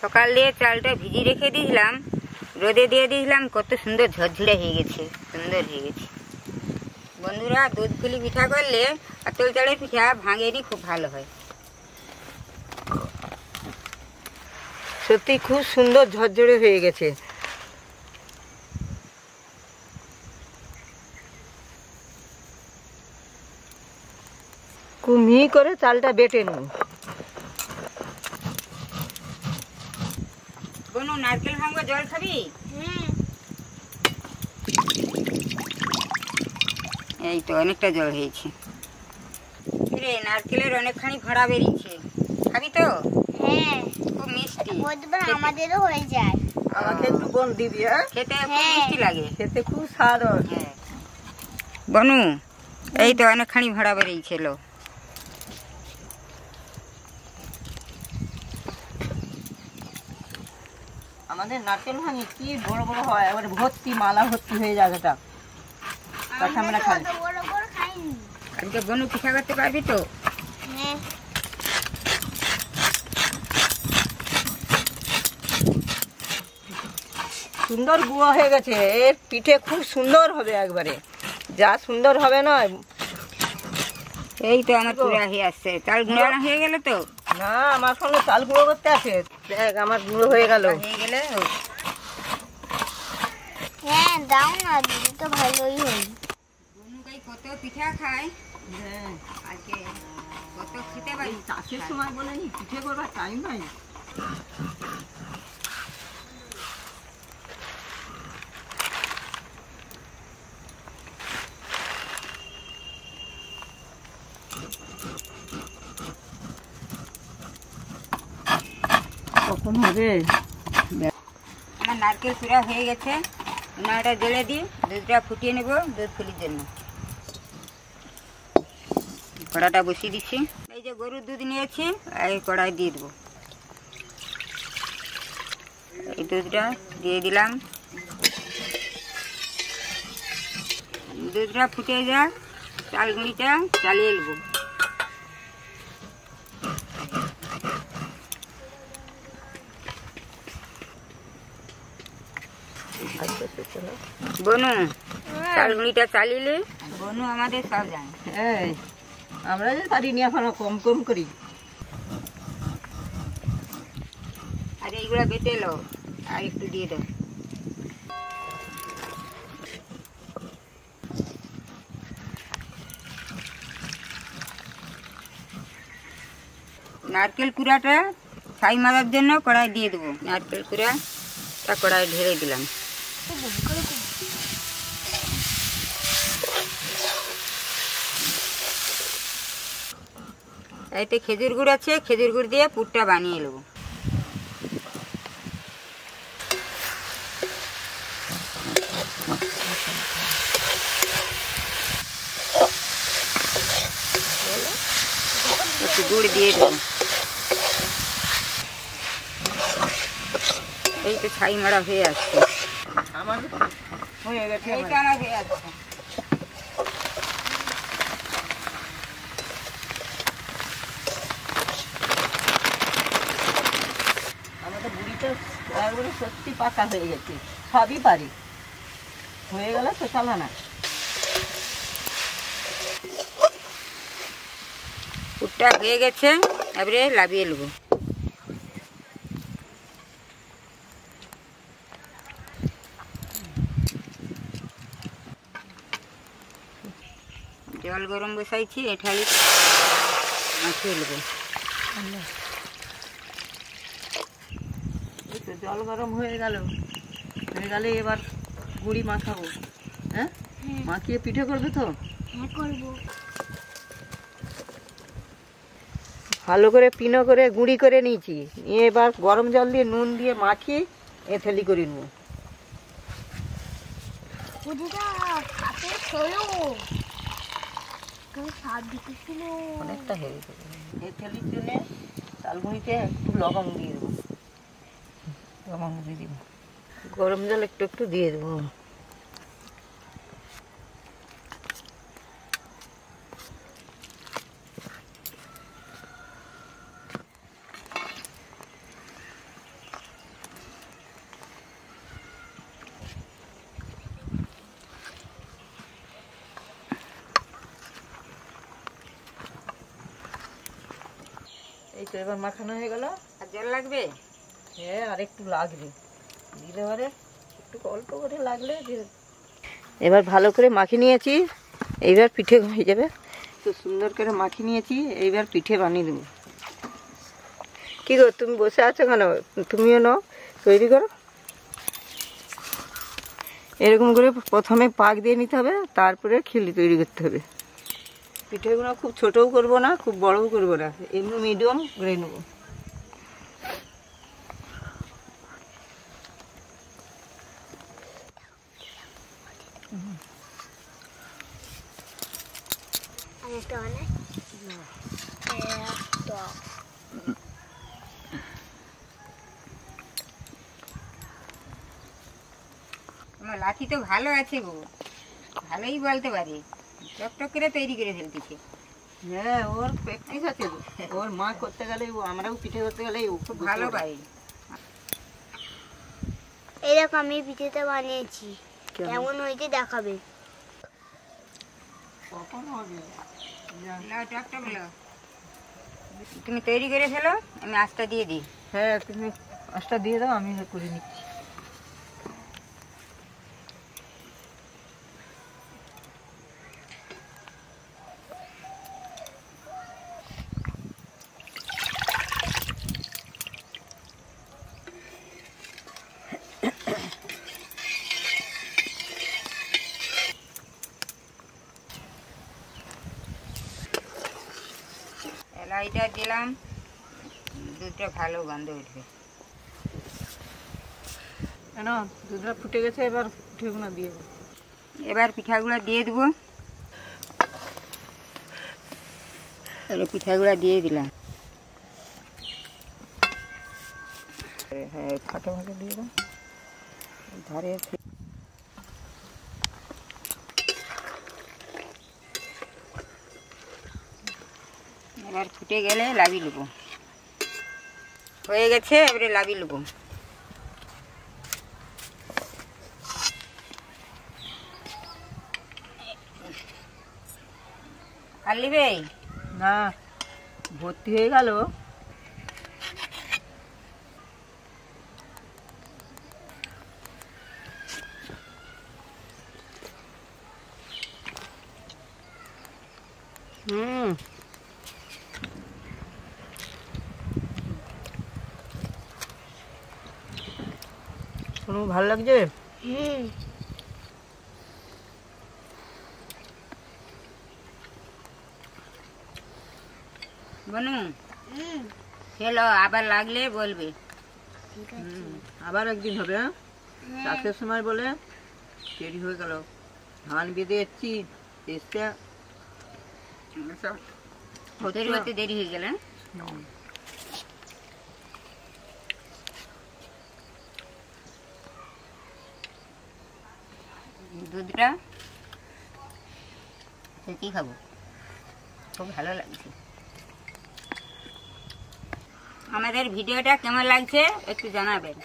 সকালে চালটা ভিজিয়ে রেখে দিয়েছিলাম, রোদে দিয়ে দিয়েছিলাম, কত সুন্দর ঝরঝরে হয়ে গেছে, সুন্দর হয়ে গেছে। বন্ধুরা, দুধ পুলি পিঠা করলে আতল চালের পিঠা ভাঙেনি, খুব ভালো হয়। সত্যি খুব সুন্দর ঝরঝরে হয়ে গেছে। খুব মিহি করে চালটা বেটে নেব। বনু, নারকেল ভাঙবো, জল খাবি? এই তো অনেকটা জল হয়েছে রে, নারকেলের অনেকখানি ভরা বেরিয়েছে, খাবি তো? হ্যাঁ, খুব মিষ্টি, আমাদেরও হয়ে যায়। আমাকে একটু বোন দিবি? খেতে খুব মিষ্টি লাগে, খেতে খুব স্বাদ। হ্যাঁ বনু, এই তো অনেকখানি ভরা বেরিয়েছিল। আমাদের নারকেল ভাঙি কি বড় বড় হয়, এবার ভর্তি মালা ভর্তি হয়ে যাবে। এটা আমরা খাই। আজকে বনু পিঠা করতে পারবি তো? সুন্দর গুঁড়ো হয়ে গেছে, এর পিঠে খুব সুন্দর হবে, একবারে যা সুন্দর হবে না। এই তো আমার পুরা হয়ে আসছে, চাল গুঁড়ো হয়ে গেল তো? না, আমার সঙ্গে চাল গুঁড়ো করতে আছে। দেখ আমার গুঁড়ো হয়ে গেল। হয়ে গেলে হ্যাঁ, দাও না দিদি, তো ভালোই হয়। বনু গাই কত পিঠা খায়, আজকে কত খেতে পারি। চাষের সময় বলে পিঠে করবার টাইম নাই। কখন হবে? আমার নারকেল পুরা হয়ে গেছে, উনাটা জ্বেলে দিই, দুধটা ফুটিয়ে নেব দুধ ফুলির জন্য। কড়াটা বসিয়ে দিচ্ছি। এই যে গরুর দুধ নিয়েছি, এই কড়াই দিয়ে দেবো। এই দুধটা দিয়ে দিলাম, দুধটা ফুটে যাক, চালগুঁড়িটা চালিয়ে নেবো। বনু, চালগুঁড়িটা চালিয়ে বনু আমাদের সব জানে। এই আমরা যে পারিনি এখন, কম কম করি। আর এইগুলা বেটে লো, আর একটু দিয়ে দাও। নারকেল কুড়াটা ছাই মারার জন্য কড়াই দিয়ে দেবো। নারকেল কুড়াটা কড়াই ঢেলে দিলাম। এতে খেজুর গুড় আছে, খেজুর গুড় দিয়ে পুরটা বানিয়ে নেবো। একটু গুড় দিয়ে দেবো। এই তো ছাই মারা হয়ে আসছে, আমার হয়ে গেছে। এইটা আমার হয়ে আসছে। আমাদের বুড়িটা একবারে সত্যি পাকা হয়ে গেছে, সবই পারি। হয়ে গেলে তো চালা না। পুরটা হয়ে গেছে, এবারে লাভিয়ে নেবো। জল গরম বসাইছি, এঠালি মাখিয়ে নেবো। জল গরম হয়ে গেলে এবার গুড়ি মাখাবো। হ্যাঁ, মাখিয়ে পিঠে করবে তো? হ্যাঁ, করবো। ভালো করে পিনো করে গুঁড়ি করে নিয়েছি, নিয়ে এবার গরম জল দিয়ে নুন দিয়ে মাখিয়ে এথেলি করে নেবো। অনেকটা হেভি করে এথেলির জন্য চালগুঁড়িতে একটু লবঙ্গ দিয়ে দেবো। লবঙ্গ দিয়ে দিব, গরম জল একটু একটু দিয়ে দেবো। তো এবার মাখানো হয়ে গেল। আর জল লাগবে? হ্যাঁ, আর একটু লাগবে, দিলে এবারে একটু অল্প করে লাগলে এবার ভালো করে মাখিয়ে নিয়েছি। এইবার পিঠে হয়ে যাবে। তো সুন্দর করে মাখিয়ে নিয়েছি, এইবার পিঠে বানিয়ে দেবো। কী গো, তুমি বসে আছো কেন? তুমিও নাও, তৈরি করো। এরকম করে প্রথমে পাক দিয়ে নিতে হবে, তারপরে খিলি তৈরি করতে হবে। পিঠেগুলো খুব ছোটও করবো না, খুব বড়ও করবো না, এমনি মিডিয়াম করে নেবো। আমার লাঠি তো ভালো আছে গো, ভালোই বলতে পারে, টকটক করে তৈরি করে ফেলতেছে। হ্যাঁ, ওর প্র্যাকটিস আছে গো। ওর মা করতে গেলে, আমরাও পিঠে করতে গেলে ও খুব ভালো পারে। এরকম আমি পিঠেটা বানিয়েছি, কেমন হয়েছে দেখাবে। কখন হবে? লাও, টকটক লাও। তুমি তৈরি করে ফেলো, আমি আঁচটা দিয়ে দিই। হ্যাঁ, তুমি আঁচটা দিয়ে দাও, আমি করে নিচ্ছি। এলাইটা দিলাম, দুধটা ভালো গন্ধ উঠবে। কেন, দুধটা ফুটে গেছে, এবার পিঠেগুলো দিয়ে দেবো। এবার পিঠাগুলো দিয়ে দেবো। এবার পিঠাগুলো দিয়ে দিলাম। হ্যাঁ, ফাটা ফাটা দিয়ে দাও ধারে। এবার ফুটে গেলে লাবি নেবো। হয়ে গেছে, এবারে লাবি নেবো। আর নিবে না, ভর্তি হয়ে গেল। কোনো ভালো লাগছে? বনু খেলো, আবার লাগলে বলবে। আবার একদিন হবে। হ্যাঁ, চাষের সময় বলে দেরি হয়ে গেল, ধান বেঁধে যাচ্ছি, এসে তৈরি হতে দেরি হয়ে গেলে। দুধটা কি খাবো, খুব ভালো লাগছে। আমাদের ভিডিওটা কেমন লাগছে একটু জানাবেন।